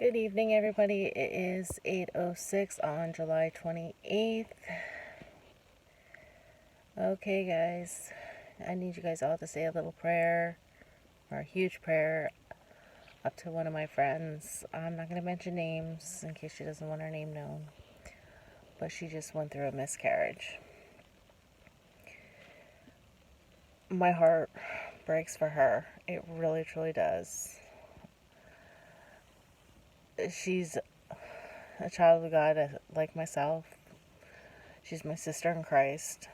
Good evening, everybody. It is 8:06 on July 28th. Okay, guys, I need you guys all to say a little prayer or a huge prayer up to one of my friends. I'm not going to mention names in case she doesn't want her name known, but she just went through a miscarriage. My heart breaks for her. It really, truly does. She's a child of God like myself. She's my sister in Christ.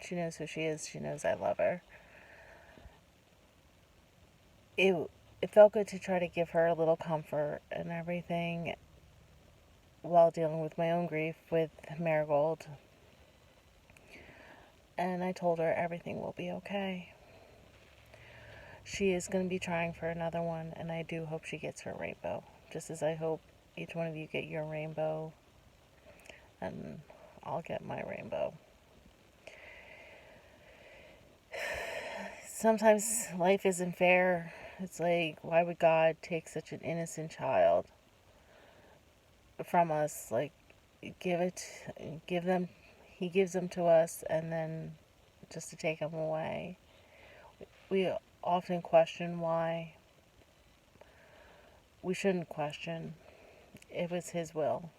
She knows who she is. She knows I love her. It felt good to try to give her a little comfort and everything while dealing with my own grief with Marigold. And I told her everything will be okay. She is going to be trying for another one, and I do hope she gets her rainbow. Just as I hope each one of you get your rainbow, and I'll get my rainbow. Sometimes life isn't fair. It's like, why would God take such an innocent child from us? Like, he gives them to us, and then just to take them away. We often question why. We shouldn't question. It was his will.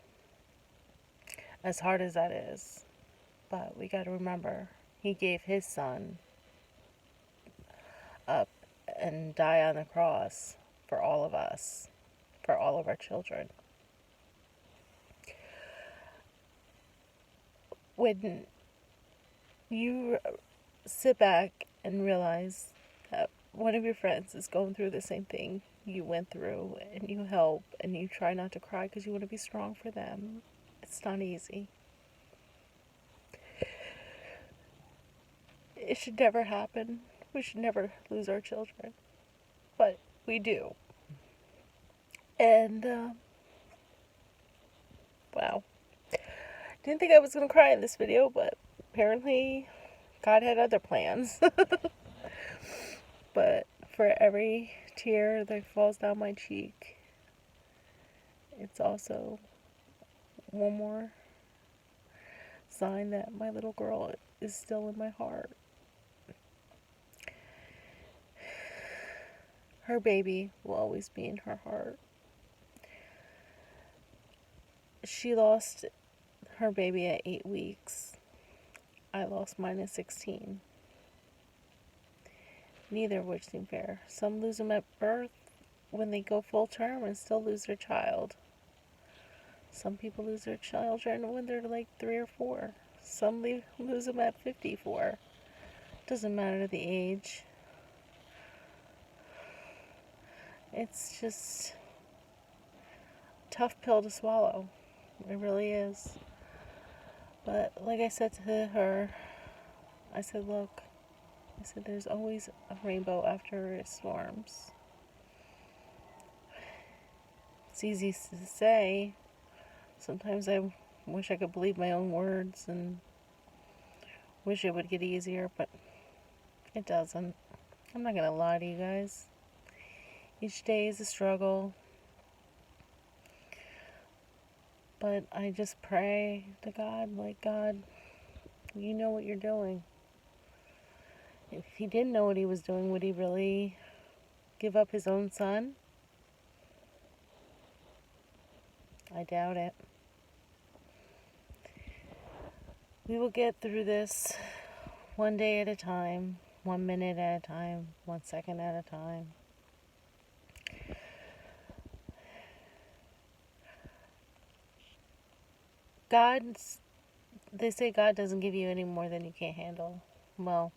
As hard as that is. But we got to remember, he gave his son up and die on the cross for all of us, for all of our children. When you sit back and realize that one of your friends is going through the same thing you went through, and you help and you try not to cry because you want to be strong for them, it's not easy. It should never happen. We should never lose our children, but we do. And wow, didn't think I was gonna cry in this video, but apparently God had other plans. But for every tear that falls down my cheek, it's also one more sign that my little girl is still in my heart. Her baby will always be in her heart. She lost her baby at 8 weeks. I lost mine at 16. Neither would seem fair. Some lose them at birth when they go full term and still lose their child. Some people lose their children when they're like 3 or 4. Some lose them at 54. Doesn't matter the age. It's just a tough pill to swallow. It really is. But like I said to her, I said, look, there's always a rainbow after it storms. It's easy to say. Sometimes I wish I could believe my own words and wish it would get easier, but it doesn't. I'm not gonna lie to you guys. Each day is a struggle. But I just pray to God, like, God, you know what you're doing. If he didn't know what he was doing, would he really give up his own son? I doubt it. We will get through this one day at a time, 1 minute at a time, 1 second at a time. They say God doesn't give you any more than you can't handle. Well,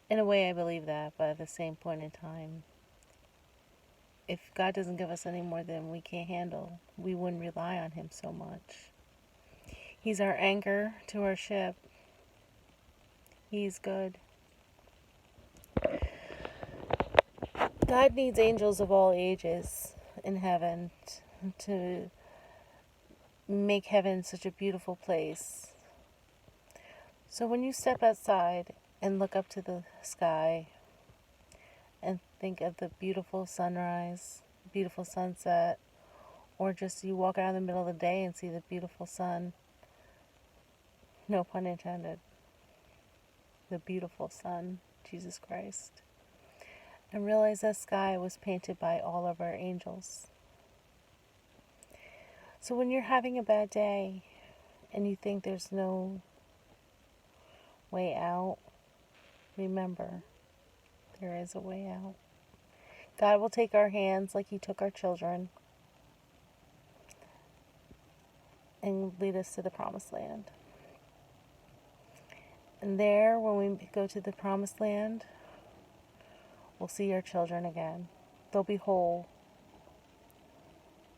in a way I believe that, but at the same point in time, if God doesn't give us any more than we can't handle, we wouldn't rely on him so much. He's our anchor to our ship. He's good. God needs angels of all ages in heaven to make heaven such a beautiful place. So when you step outside and look up to the sky and think of the beautiful sunrise, beautiful sunset, or just you walk out in the middle of the day and see the beautiful sun. No pun intended. The beautiful sun, Jesus Christ. And realize that sky was painted by all of our angels. So when you're having a bad day and you think there's no way out, remember, there is a way out. God will take our hands like He took our children and lead us to the promised land. And there, when we go to the promised land, we'll see our children again. They'll be whole.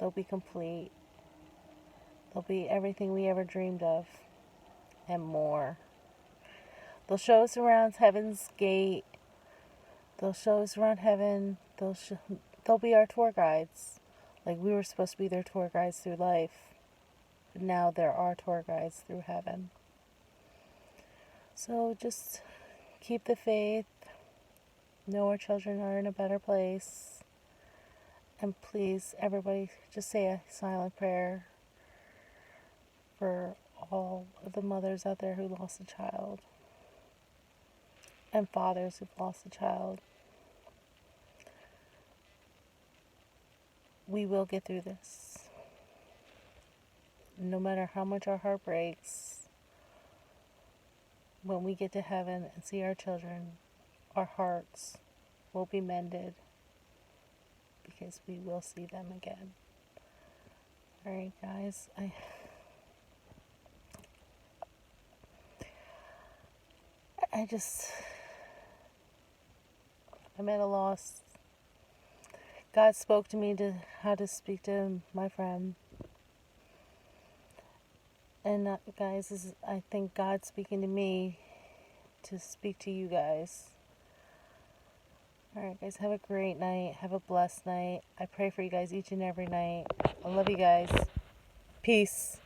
They'll be complete. They'll be everything we ever dreamed of and more. They'll show us around heaven's gate. They'll show us around heaven. They'll be our tour guides. Like we were supposed to be their tour guides through life. But now they're our tour guides through heaven. So just keep the faith. Know our children are in a better place. And please, everybody, just say a silent prayer for all of the mothers out there who lost a child. And fathers who've lost a child. We will get through this. No matter how much our heart breaks, when we get to heaven and see our children, our hearts will be mended because we will see them again. Alright, guys, I'm at a loss. God spoke to me to how to speak to my friend. And guys, I think God's speaking to me to speak to you guys. Alright, guys, have a great night. Have a blessed night. I pray for you guys each and every night. I love you guys. Peace.